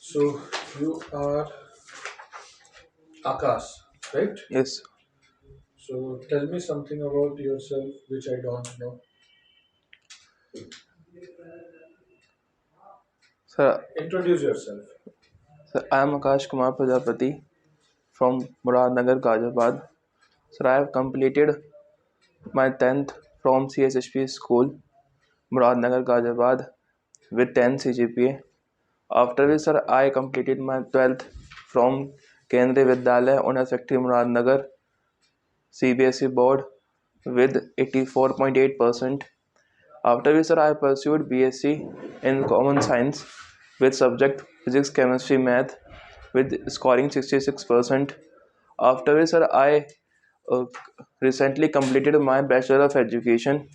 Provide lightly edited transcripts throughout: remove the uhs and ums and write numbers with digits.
So you are Akash, right? Yes, So tell me something about yourself which I don't know. sir. Introduce yourself. Sir, I am Akash Kumar Prajapati from Muradnagar, Ghaziabad. Sir, I have completed my 10th from CSHP school, Muradnagar, Ghaziabad, with 10 CGPA. After which, sir, I completed my 12th from Kendriya Vidyalaya Honors Factory, Muradnagar, CBSE board with 84.8%. After which, sir, I pursued BSc in Common Science with subject Physics, Chemistry, Math with scoring 66%. After which, sir, I uh, recently completed my Bachelor of Education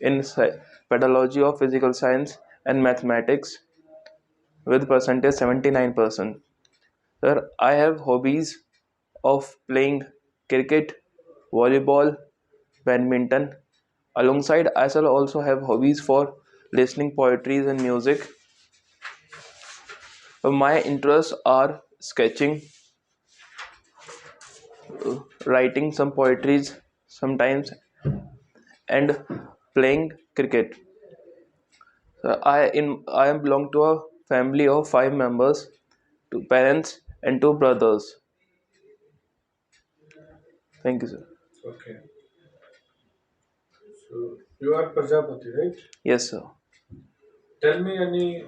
in Pedagogy of Physical Science and Mathematics with percentage 79%. Sir, I have hobbies of playing cricket, volleyball, badminton. Alongside, I shall also have hobbies for listening poetry and music. My interests are sketching, writing some poetries sometimes, and playing cricket. I am belong to a family of five members, two parents and two brothers. Thank you, sir. Okay. So you are Prajapati, right? Yes, sir. Tell me any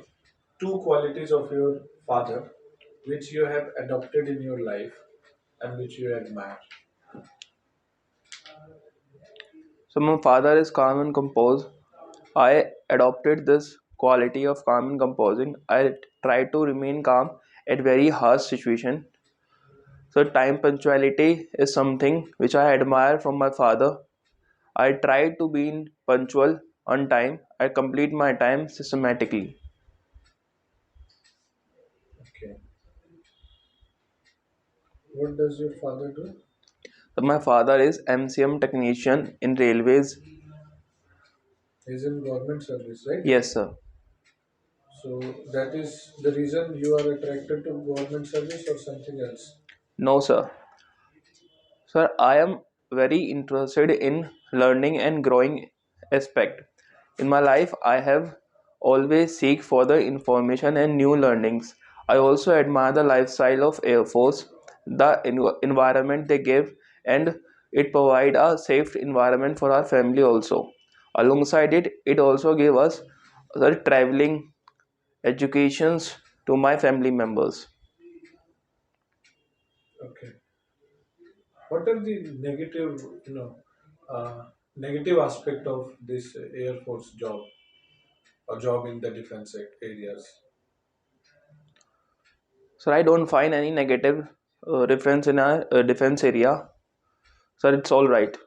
two qualities of your father which you have adopted in your life and which you admire. So my father is calm and composed. I adopted this quality of calm and composing. I try to remain calm at very harsh situation. So time punctuality is something which I admire from my father. I try to be punctual on time. I complete my time systematically. Okay. What does your father do? So my father is MCM technician in railways. He's in government service, right? Yes, sir. So that is the reason you are attracted to government service or something else. No, sir. Sir, I am very interested in learning and growing aspect. In my life, I have always seek for the information and new learnings. I also admire the lifestyle of Air Force, the environment they give, and it provide a safe environment for our family also. Alongside it, it also give us the traveling educations to my family members. Okay. What are the negative, negative aspect of this Air Force job or job in the defense areas? So I don't find any negative reference in our defense area. Sir, it's all right.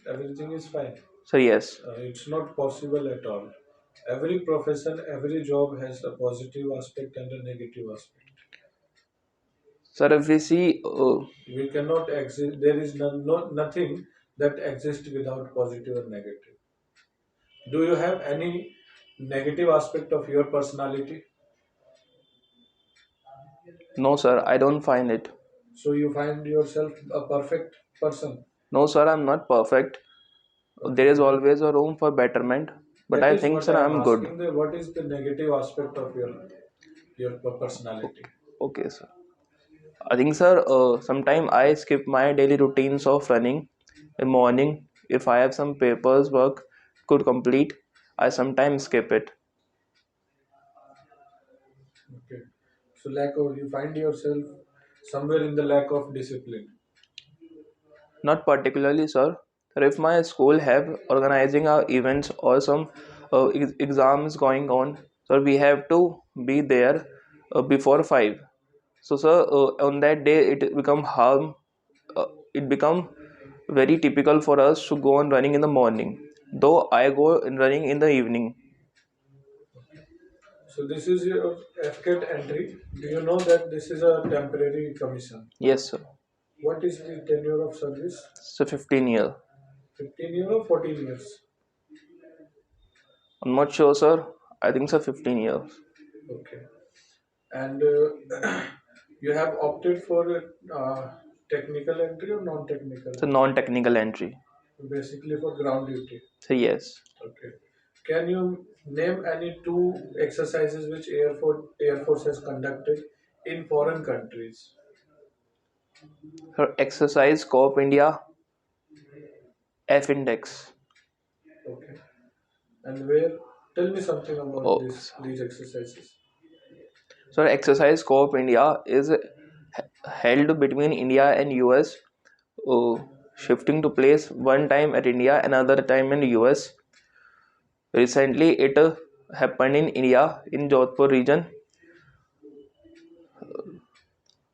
Everything is fine. Sir, yes. It's not possible at all. Every profession, every job has a positive aspect and a negative aspect. Sir, if we see, We cannot exist. There is nothing that exists without positive or negative. Do you have any negative aspect of your personality? no, sir, I don't find it. So you find yourself a perfect person. No, sir, I'm not perfect. There Okay, is always a room for betterment. But that I is think, what sir, I am I'm good. asking. What is the negative aspect of your personality? Okay, sir. I think, sir, sometime I skip my daily routines of running in morning. If I have some papers work could complete, I sometimes skip it. Okay, so lack of you find yourself somewhere in the lack of discipline. Not particularly, sir. Sir, if my school have organizing our events or some exams going on, so we have to be there before 5. So, sir, on that day it become very typical for us to go on running in the morning. Though I go in running in the evening. So this is your AFCAT entry. Do you know that this is a temporary commission? Yes, sir. What is the tenure of service? So 15 year. 15 years or 14 years? I'm not sure, sir. I think, sir, 15 years. Okay. And you have opted for technical entry or non-technical? It's a non-technical entry. Basically for ground duty. So yes. Okay. Can you name any two exercises which Air Force has conducted in foreign countries? Her exercise Scope India F index. Okay. And where? Tell me something about Oh, this these exercises. so exercise Scope India is held between India and US, uh, shifting to place one time at India, another time in US. Recently, it happened in India in Jodhpur region.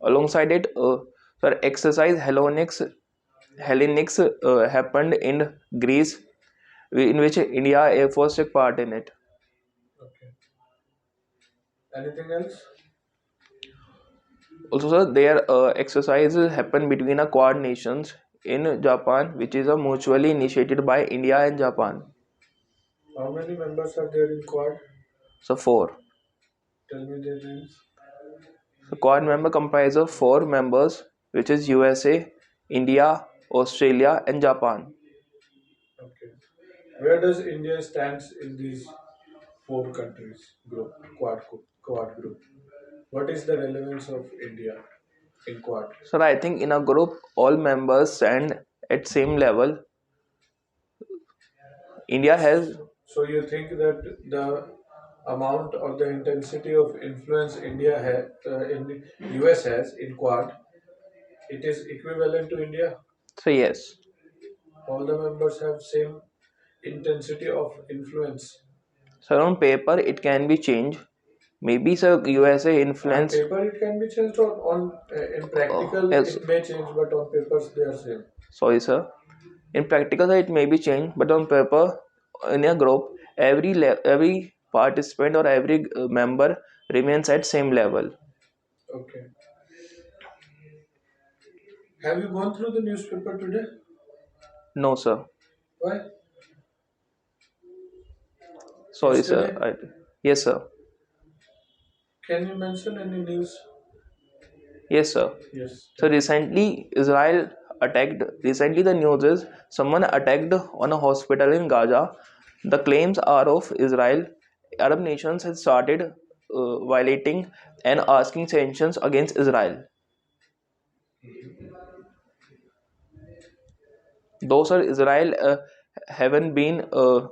Alongside it, exercise Hellenics happened in Greece, in which India Air Force took part in it. Okay. Anything else? Also, sir, their exercises happen between a Quad nations in Japan, which is a mutually initiated by India and Japan. How many members are there in Quad? So four. Tell me their names. So Quad member comprise of four members, which is USA, India, Australia, and Japan. Okay. Where does India stands in these four countries group, Quad group? What is the relevance of India in Quad? So I think in a group, all members stand at same level. India has, So you think that the amount or the intensity of influence in US has in Quad, it is equivalent to India? so yes. All the members have same intensity of influence. So on paper, it can be changed. Maybe so USA On influence. paper it can be changed, or on in practical Yes, it may change, but on papers they are same. sorry, sir. In practical, it may be changed, but on paper, in a group, every participant or every member remains at same level. Okay. Have you gone through the newspaper today? No, sir. Why? Sorry, sir. Yesterday? Yes, sir. Can you mention any news? Yes, sir. Yes, So tell me. recently, Israel attacked. Recently, the news is someone attacked on a hospital in Gaza. The claims are of Israel. Arab nations have started violating and asking sanctions against Israel. Those are Israel haven't been uh,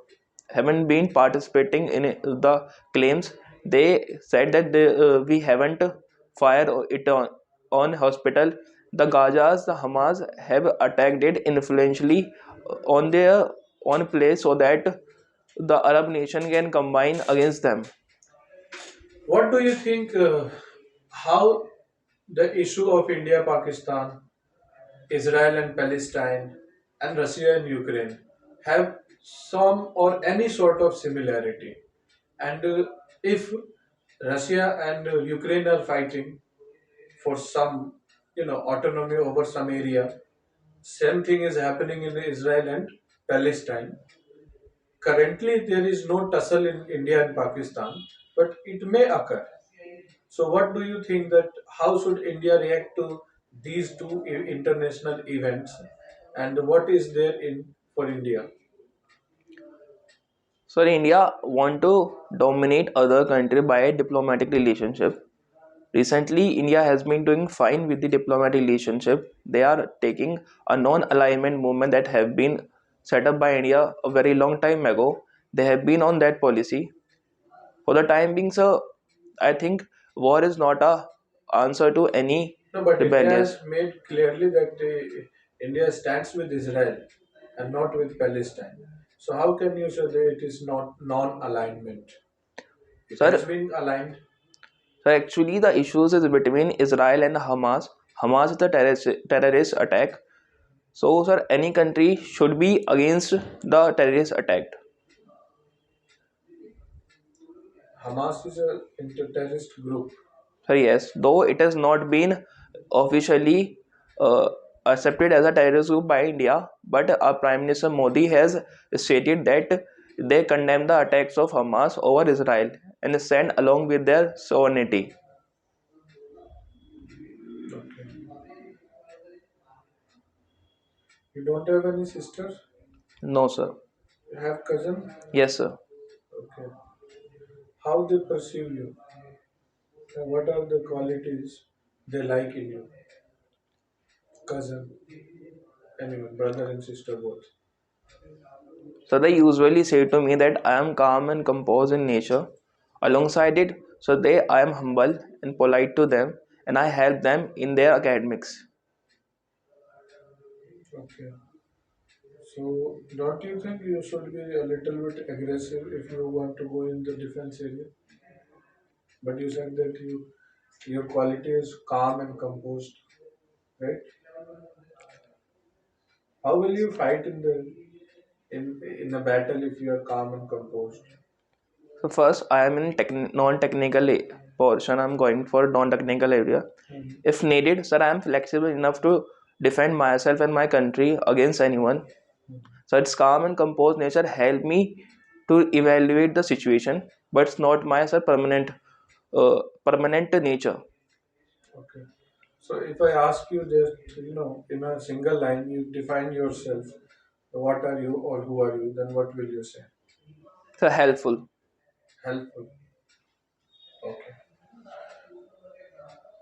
haven't been participating in the claims. They said that we haven't fired it on hospital. The Gazas, the Hamas have attacked it influentially on their on place so that the Arab nation can combine against them. What do you think? How the issue of India, Pakistan, Israel and Palestine, and Russia and Ukraine have some or any sort of similarity? And if Russia and Ukraine are fighting for some, autonomy over some area, same thing is happening in Israel and Palestine. Currently, there is no tussle in India and Pakistan, but it may occur. So, what do you think that how should India react to these two international events, and what is there in for India? So India want to dominate other country by diplomatic relationship. Recently, India has been doing fine with the diplomatic relationship. They are taking a non-alignment movement that have been set up by India a very long time ago. They have been on that policy. For the time being, sir, I think war is not a answer to any No, but India rebellious. has made clearly that India stands with Israel and not with Palestine. So, how can you say that it is not non-alignment? It has Sir, been aligned. so actually the issues is between Israel and Hamas. Hamas is the terrorist attack. So, sir, any country should be against the terrorist attack. Hamas is a terrorist group. So yes, though it has not been officially accepted as a terrorist group by India, but our Prime Minister Modi has stated that they condemn the attacks of Hamas over Israel and stand along with their sovereignty. You don't have any sister? No, sir. You have cousin? Yes, sir. Okay. How they perceive you? And what are the qualities they like in you? Cousin, anyone, brother and sister both. So they usually say to me that I am calm and composed in nature. Alongside it, so they I am humble and polite to them, and I help them in their academics. Okay. So, don't you think you should be a little bit aggressive if you want to go in the defense area? But you said that your quality is calm and composed, right? How will you fight in a battle if you are calm and composed? So first, I am in non-technical portion. I'm going for non-technical area. Mhm. If needed, sir, I am flexible enough to defend myself and my country against anyone. So its calm and composed nature help me to evaluate the situation, but it's not my sir permanent nature. Okay. So if I ask you just, in a single line, you define yourself, what are you or who are you, then what will you say? So helpful. Helpful. Okay.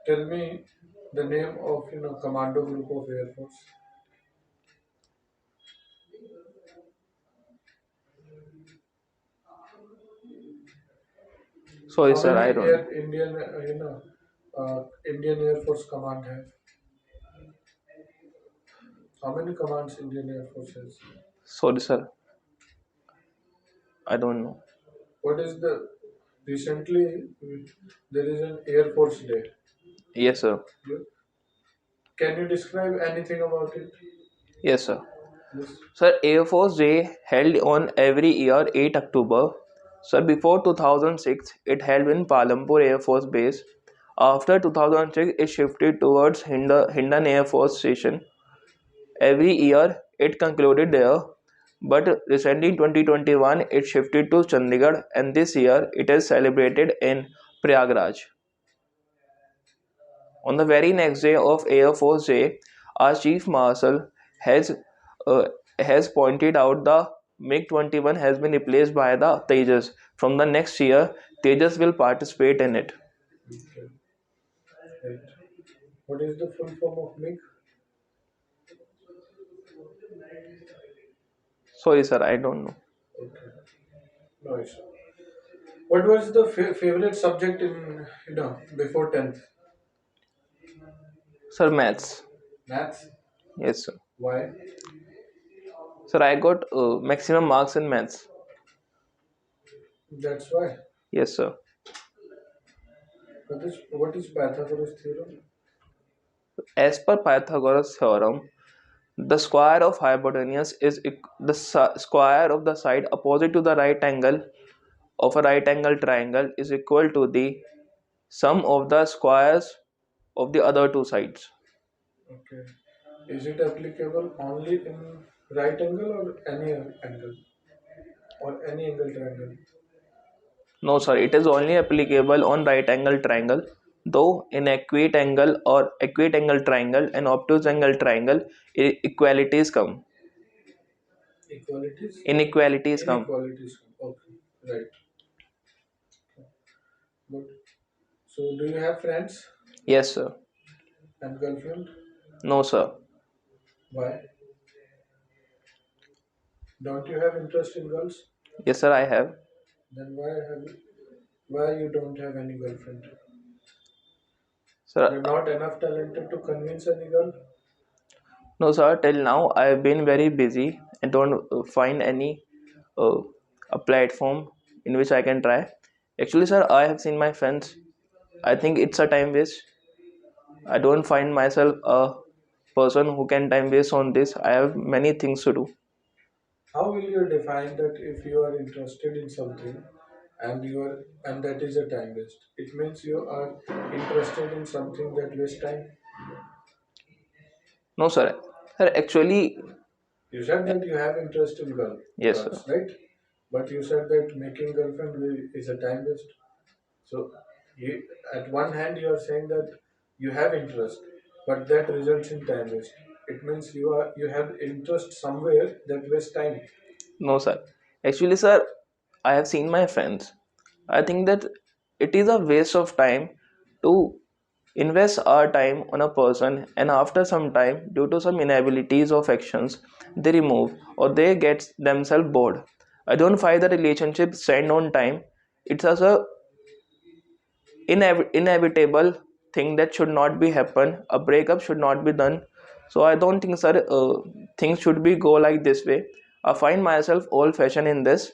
Tell me the name of, commando group of Air Force. Sorry, How sir, many I don't. Air Indian, Indian Air Force Command have? How many commands Indian Air Force has? Sorry, sir, I don't know. What is the recently there is an Air Force Day. Yes, sir. You, can you describe anything about it? Yes, sir. Yes. Sir, Air Force Day held on every year 8 October. Sir, before 2006, it held in Palampur Air Force Base. After 2006, it shifted towards Hindan Air Force Station. Every year, it concluded there. But recently in 2021, it shifted to Chandigarh, and this year, it is celebrated in Prayagraj. On the very next day of Air Force Day, our Chief Marshal has uh, has pointed out the MiG-21 has been replaced by the Tejas. From the next year, Tejas will participate in it. Okay. Right. What is the full form of MiG? Sorry, sir, I don't know. Okay. No issue. What was the favorite subject in before 10th? Sir, maths. Maths. Yes, sir. Why? Sir, I got maximum marks in maths. That's why. Yes, sir. What is Pythagoras theorem? As per Pythagoras theorem, the square of hypotenuse is the square of the side opposite to the right angle of a right angle triangle is equal to the sum of the squares of the other two sides. Okay. Is it applicable only in right angle or any angle or any angle triangle? No, sir, it is only applicable on right angle triangle. Though in acute angle or acute angle triangle and obtuse angle triangle, equalities come. Equalities? Inequalities come. Inequalities. Okay. Right. Good. So, do you have friends Yes, sir. and girlfriend? No, sir. Why? Don't you have interest in girls? Yes, sir, I have. Then why you don't have any girlfriend? Sir, You're not enough talented to convince any girl? no, sir. Till now, I have been very busy and don't find any uh, a platform in which I can try. Actually, sir, I have seen my friends. I think it's a time waste. I don't find myself a person who can time waste on this. I have many things to do. How will you define that if you are interested in something and that is a time waste? It means you are interested in something that wastes time. No, sir. Sir, actually, You said that you have interest in yes, sir. girls, right? But you said that making girlfriend is a time waste. So, you, at one hand, you are saying that you have interest, but that results in time waste. It means you have interest somewhere that waste time. No, sir. Actually, sir, I have seen my friends. I think that it is a waste of time to invest our time on a person, and after some time, due to some inabilities of actions, they remove or they get themselves bored. I don't find the relationship stand on time. It's as a inevitable thing that should not be happen. A breakup should not be done. So I don't think, sir, things should be go like this way. I find myself old fashioned in this,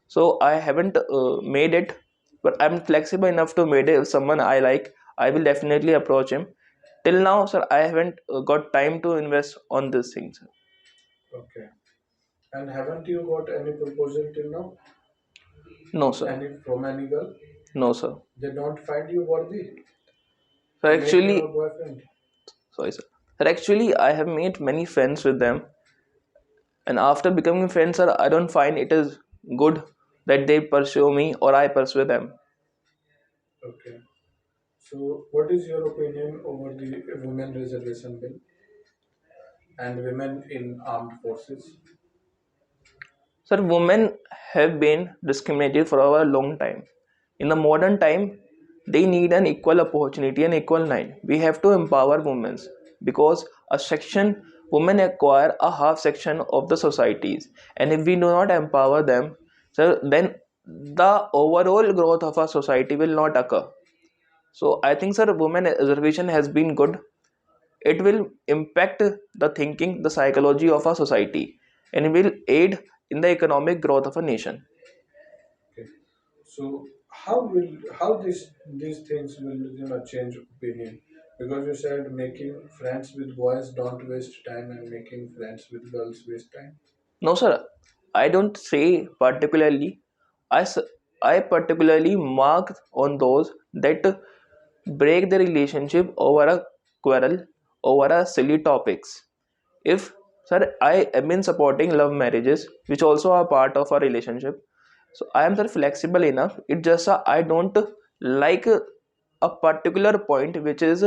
so I haven't made it, but I'm flexible enough to made it. If someone I like, I will definitely approach him. Till now, sir, I haven't got time to invest on these things. Okay. And haven't you got any proposal till now? No, sir. Any from any girl? No, sir. They don't find you worthy So to make your actually, boyfriend. sorry, sir. Sir, actually, I have made many friends with them, and after becoming friends, sir, I don't find it is good that they pursue me or I pursue them. Okay. So, what is your opinion over the women reservation bill and women in armed forces? Sir, women have been discriminated for a long time. In the modern time, they need an equal opportunity and equal line. We have to empower women, because a section women acquire a half section of the societies, and if we do not empower them, sir, then the overall growth of our society will not occur. So I think, sir, women reservation has been good. It will impact the thinking, the psychology of our society, and will aid in the economic growth of a nation. Okay. So, how these things will change opinion? Because you said making friends with boys don't waste time and making friends with girls waste time. No, sir, I don't say particularly. I, s- I particularly mark on those that break the relationship over a quarrel, over a silly topics. If, sir, I am in supporting love marriages, which also are part of a relationship, so I am, sir, flexible enough. It just I don't like a particular point which is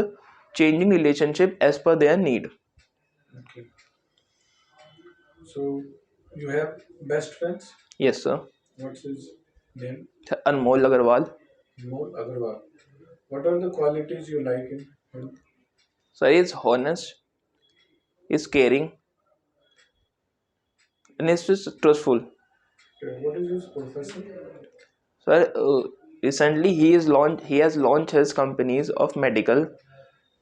changing relationship as per their need. Okay. So, you have best friends. Yes, sir. What's his name? Anmol Agarwal. More Agarwal. What are the qualities you like in him? So he is honest, is caring, and is just trustful. Okay. What is his profession? So recently he has launched his companies of medical,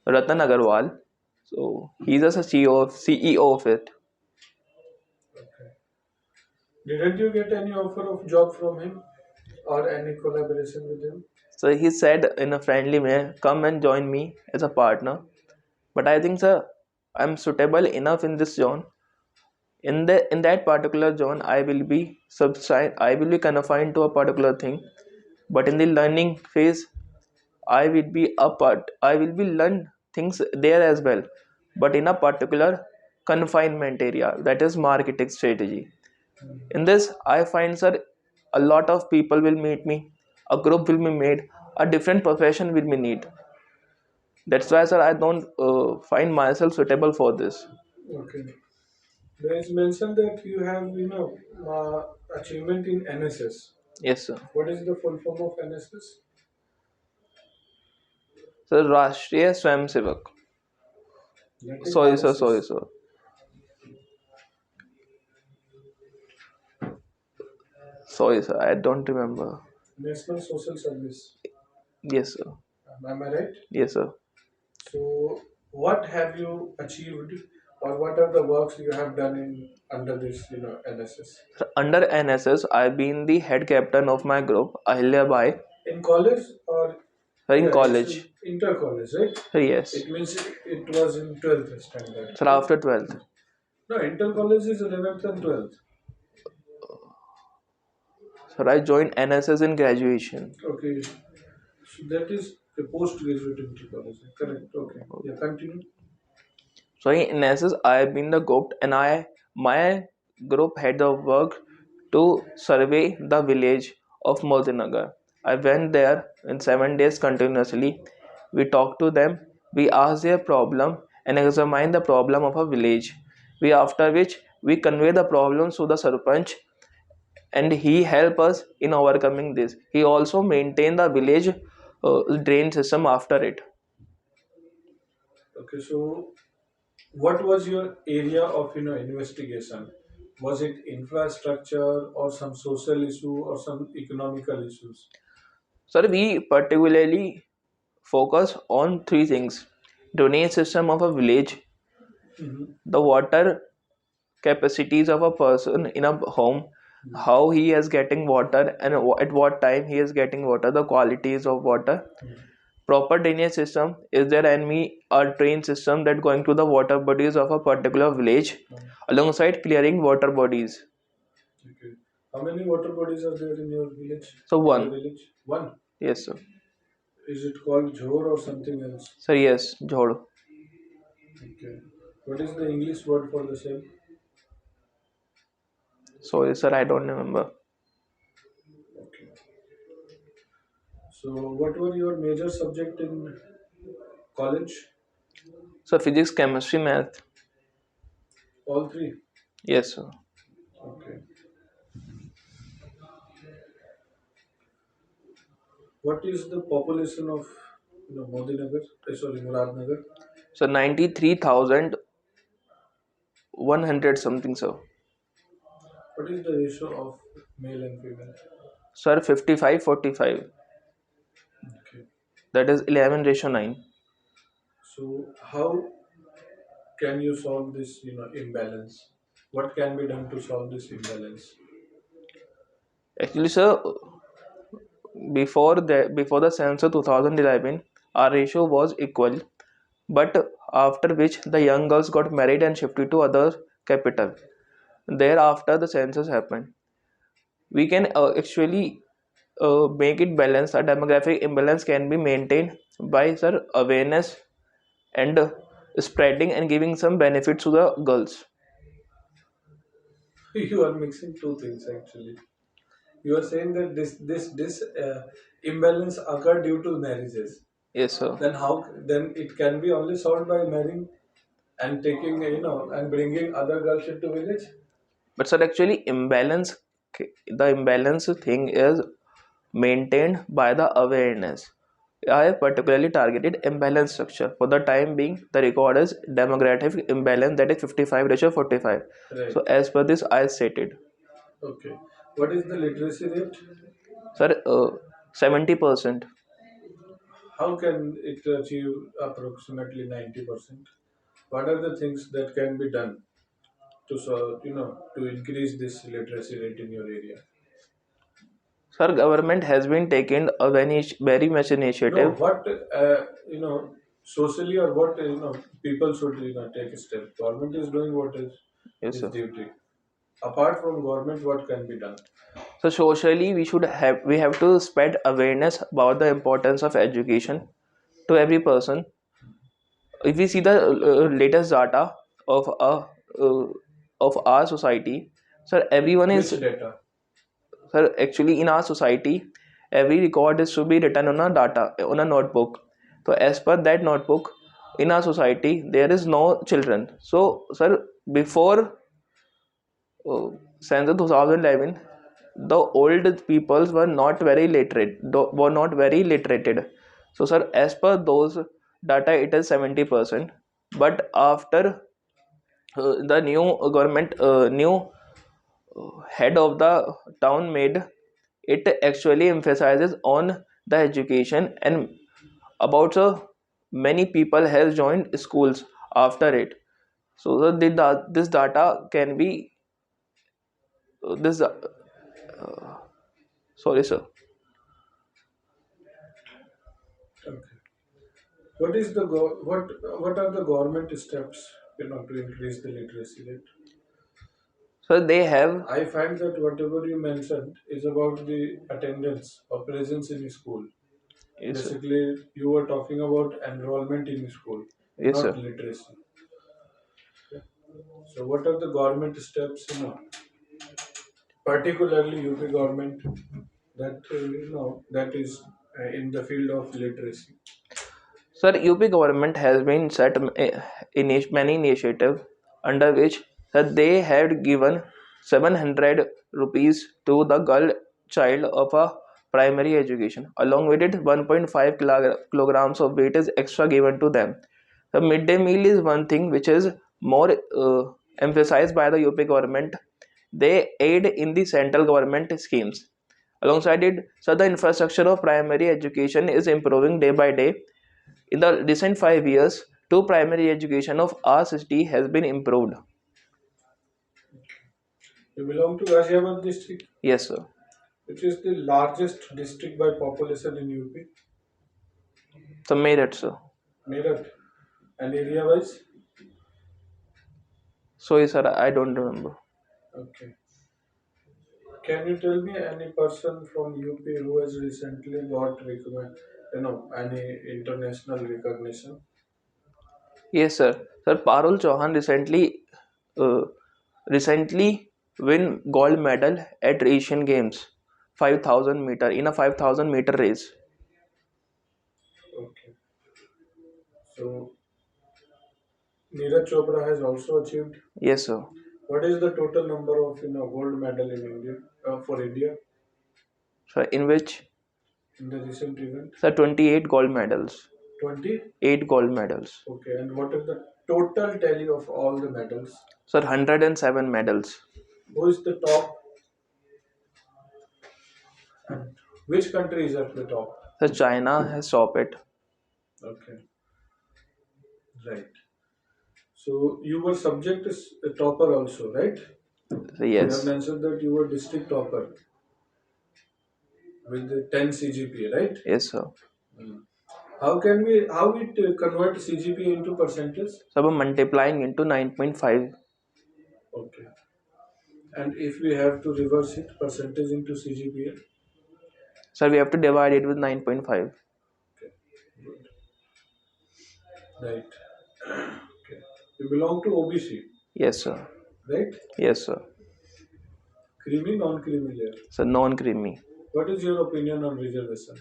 Ratan Agarwal. So he's a CEO of it. Okay. Didn't you get any offer of job from him or any collaboration with him? So he said in a friendly way, "Come and join me as a partner." But I think, sir, I'm suitable enough in this zone. In that particular zone, I will be confined to a particular thing. But in the learning phase, I will be learn things there as well, but in a particular confinement area, that is marketing strategy. In this, I find, sir, a lot of people will meet me, a group will be made, a different profession will be need. That's why, sir, I don't find myself suitable for this. Okay. There is mentioned that you have, achievement in NSS. Yes, sir. What is the full form of NSS? Sir, Rashtriya Swayamsevak. That is Sorry, sir. Sorry, RSS, sir. Sorry, sir. I don't remember. National Social Service. Yes, sir. Am I right? Yes, sir. So, what have you achieved, or what are the works you have done in under this, NSS? Under NSS, I've been the head captain of my group, Ahilya Bai, In college or in yeah, it's in college. inter college, right? Yes. It means it was in 12th standard, So right? after 12th. No, inter college is 11th and 12th. So I joined NSS in graduation. Okay, so that is the postgraduate inter college, correct? Okay, yeah, continue. So in NSS, I've been the group, and my group had the work to survey the village of Gandhinagar. I went there in 7 days continuously. We talked to them, we asked their problem, and examine the problem of a village. We after which we convey the problems to the sarpanch, and he help us in overcoming this. He also maintain the village drain system after it. Okay, so what was your area of investigation? Was it infrastructure or some social issue or some economical issues? Sir, we particularly focus on three things: drainage system of a village, Mm-hmm. the water capacities of a person in a home, how he is getting water and at what time he is getting water, the qualities of water, proper drainage system, is there any a drain system that going to the water bodies of a particular village, alongside clearing water bodies. Okay. How many water bodies are there in your village? So In the one. village? One. Yes sir. Is it called Jhor or something else? So yes, Jhod. Okay. What is the English word for the same? Sorry sir, I don't remember. Okay. So, what were your major subject in college? So physics, chemistry, math. All three. Yes sir. Okay. What is the population of Modinagar? Sorry, Muradnagar. So 93,100 something sir. What is the ratio of male and female? Sir, 55-45. Okay. That is 11:9. So, how can you solve this imbalance? What can be done to solve this imbalance? Actually, sir, before the census 2011, our ratio was equal, but after which the young girls got married and shifted to other capital. Thereafter, the census happened. We can actually make it balance. A demographic imbalance can be maintained by sir awareness and spreading and giving some benefits to the girls. You are mixing two things actually. You are saying that this imbalance occurred due to marriages. Yes, sir. Then how? Then it can be only solved by marrying and taking and bringing other girls into village. But sir, actually, the imbalance thing is maintained by the awareness. I have particularly targeted imbalance structure. For the time being, the record is demographic imbalance, that is 55:45. Right. So as per this, I stated, Okay. What is the literacy rate? sir, 70%. How can it achieve approximately 90%? What are the things that can be done to to increase this literacy rate in your area? Sir, government has been taken a very much No, initiative. what socially or what people should take a step. Government is doing what is Yes, his sir. duty. Apart from government, what can be done? So socially, we have to spread awareness about the importance of education to every person. If we see the latest data of uh, of our society, sir, everyone is, Which data? sir, actually in our society, every record is to be written on a data on a notebook. So as per that notebook, in our society there is no children. So sir, before since 2011, the old peoples were not very literate, were not very literated. So sir, as per those data, it is 70%. But after the new government, new head of the town made, it actually emphasizes on the education, and about many people has joined schools after it. So this data can be this sorry sir. Okay. What is the what are the government steps to increase the literacy rate? So they have. I find that whatever you mentioned is about the attendance or presence in school. Yes sir. Basically, you were talking about enrollment in school, Yes not sir. literacy. So, what are the government steps, particularly UP government, that that is in the field of literacy? Sir, UP government has been set many initiatives under which that they had given 700 rupees to the girl child of a primary education. Along with it, 1.5 kilograms of weight is extra given to them. The midday meal is one thing which is more emphasized by the UP government. They aid in the central government schemes. Alongside it, so the infrastructure of primary education is improving day by day. In the recent 5 years, two primary education of our city has been improved. You belong to Ghaziabad district, Yes, sir. which is the largest district by population in UP. So made it, sir. Meerut. And area wise? Sorry, sir, I don't remember. Okay. Can you tell me any person from UP who has recently got any international recognition? Yes, sir. Sir, Parul Chauhan uh, recently win gold medal at Asian Games, 5,000 meter in a 5,000 meter race. Okay. So Neeraj Chopra has also achieved. Yes, sir. What is the total number of gold medal in India for India So in which, in the recent event? sir, 28 gold medals, 20. 8 gold medals. Okay. And what is the total tally of all the medals? Sir, 107 medals. Who is the top? And which country is at the top? Sir, China has topped it. Okay. Right. So you were subject as a topper also, right? So, You have yes, mentioned that you were district topper with the 10 CGPA, right? yes, sir. Mm. How it convert CGPA into percentage? So we're multiplying into 9.5. Okay. And if we have to reverse it, percentage into CGPA? So we have to divide it with 9.5. Okay. Good. Right. Okay. You belong to OBC, Yes, sir. right? Yes, sir. Creamy, non-creamy layer. So non-creamy. What is your opinion on reservation?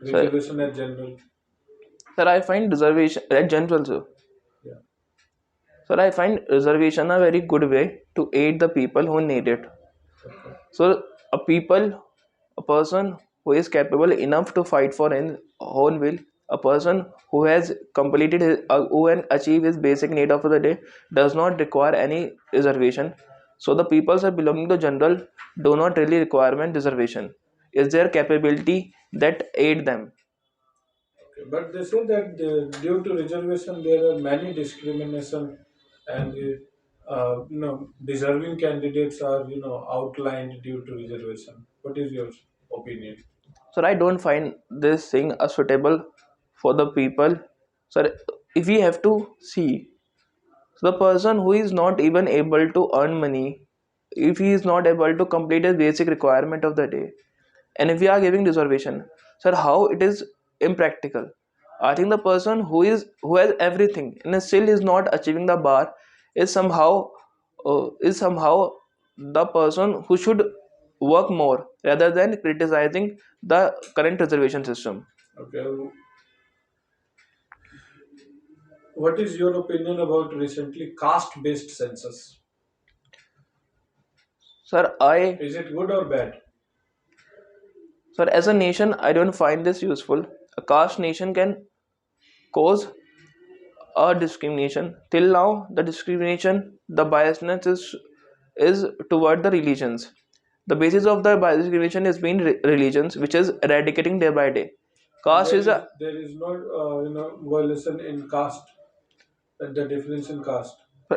So, Reservation at general. sir, I find reservation at general, sir. Yeah. Sir, I find reservation a very good way to aid the people who need it. Okay. So a person who is capable enough to fight for his own will, a person who has who can achieve his basic need of the day, does not require any reservation. So the people are belonging to general do not really require an reservation. Is their capability that aid them? Okay. But they say that due to reservation, there are many discrimination, and deserving candidates are outlined due to reservation. What is your opinion? So I don't find this thing suitable for the people. So if we have to see, so the person who is not even able to earn money, if he is not able to complete his basic requirement of the day, and if we are giving reservation, sir, how it is impractical? I think the person who has everything and still is not achieving the bar is somehow the person who should work more rather than criticizing the current reservation system. Okay. What is your opinion about recently caste-based census? Sir, I Is it good or bad? sir, as a nation, I don't find this useful. A caste nation can cause a discrimination. Till now, the discrimination, the biasness is toward the religions. The basis of the bias discrimination is being religions, which is eradicating day by day. And Caste is a there is no violation in caste, the difference in caste.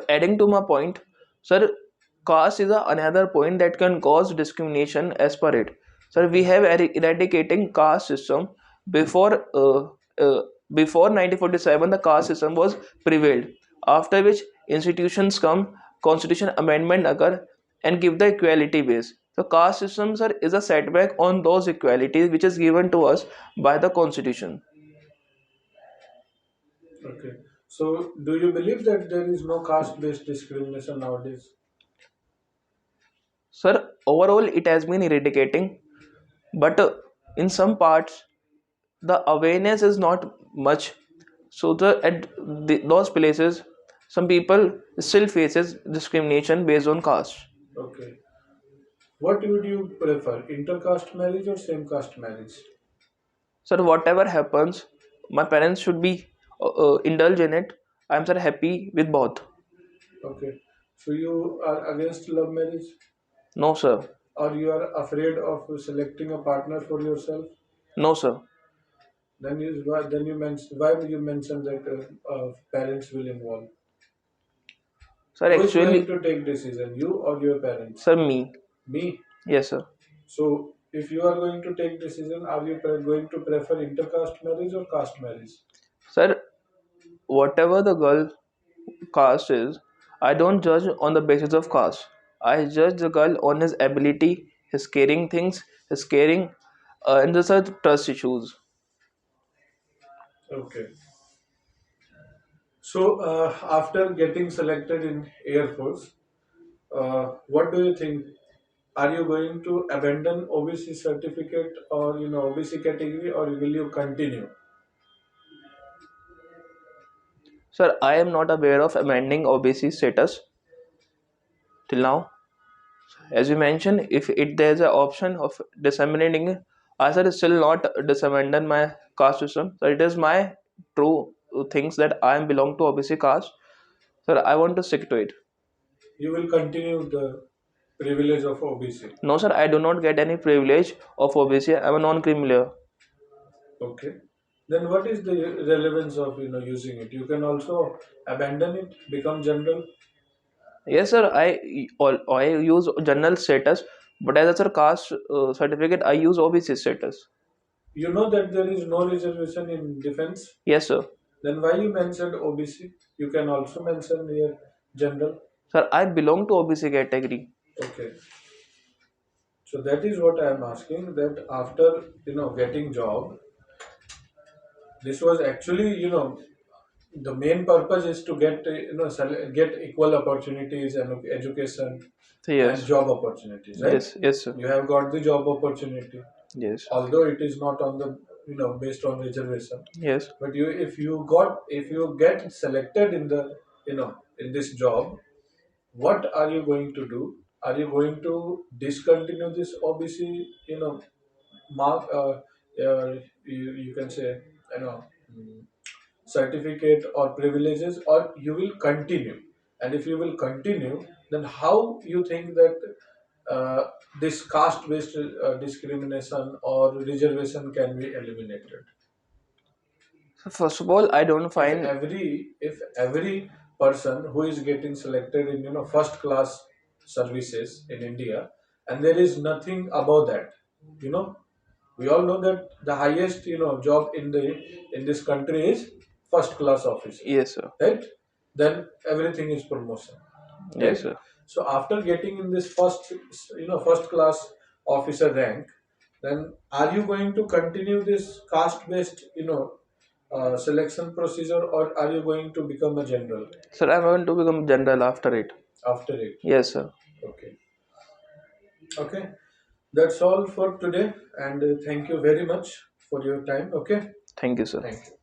adding to my point, sir. Caste is another point that can cause discrimination as per it. Sir, we have eradicating caste system before uh, before 1947. The caste system was prevailed. After which institutions come, constitution amendment occur and give the equality base. So caste system, sir, is a setback on those equalities which is given to us by the constitution. Okay. So, do you believe that there is no caste-based discrimination nowadays? Sir, overall it has been eradicating, but in some parts the awareness is not much. So those places, some people still faces discrimination based on caste. Okay. What would you prefer, intercaste marriage or same caste marriage? So whatever happens, my parents should be indulge in it. I'm sir happy with both. Okay. So you are against love marriage, No sir, or you are afraid of selecting a partner for yourself? no sir. Why will you mention that parents will involve? Sir Who is going actually, to take decision, you or your parents? sir me. Me. Yes sir. So if you are going to take decision, are you going to prefer intercaste marriage or caste marriage? Sir, whatever the girl caste is, I don't judge on the basis of caste. I judge the girl on his ability, his caring things, his caring, and the such trust issues. Okay. So after getting selected in Air Force, what do you think? Are you going to abandon OBC certificate or OBC category, or will you continue? Sir, I am not aware of amending OBC status till now. As you mentioned, if there's an option of disseminating it, I said still not disseminated my caste system. So it is my true things that I am belong to OBC caste. Sir, I want to stick to it. You will continue the privilege of OBC. No, sir, I do not get any privilege of OBC. I'm a non-criminal. Okay. Then what is the relevance of using it? You can also abandon it, become general. Yes, sir. I use general status, but as a sir caste certificate, I use OBC status. You know that there is no reservation in defense. Yes, sir. Then why you mentioned OBC? You can also mention here general. Sir, I belong to OBC category. Okay. So that is what I am asking. That after getting job, this was actually the main purpose is to get get equal opportunities and education So and yes, job opportunities, right? yes, yes, sir. You have got the job opportunity, Yes, although it is not on the based on reservation. yes. But if you get selected in the in this job, what are you going to do? Are you going to discontinue this OBC mark? You can say mm, certificate or privileges, or you will continue. And if you will continue, then how you think that uh, this caste based discrimination or reservation can be eliminated? So first of all, I don't if find. every person who is getting selected in first class services in India, and there is nothing above that, you know we all know that the highest job in this country is first class officer, Yes, sir. right? Then everything is promotion, Yes, right? sir. So after getting in this first class officer rank, then are you going to continue this caste based selection procedure, or are you going to become a general Sir, I'm going to become general after it. after it? Yes, sir. Okay. Okay, that's all for today, and thank you very much for your time. Okay, Thank you, sir. thank you.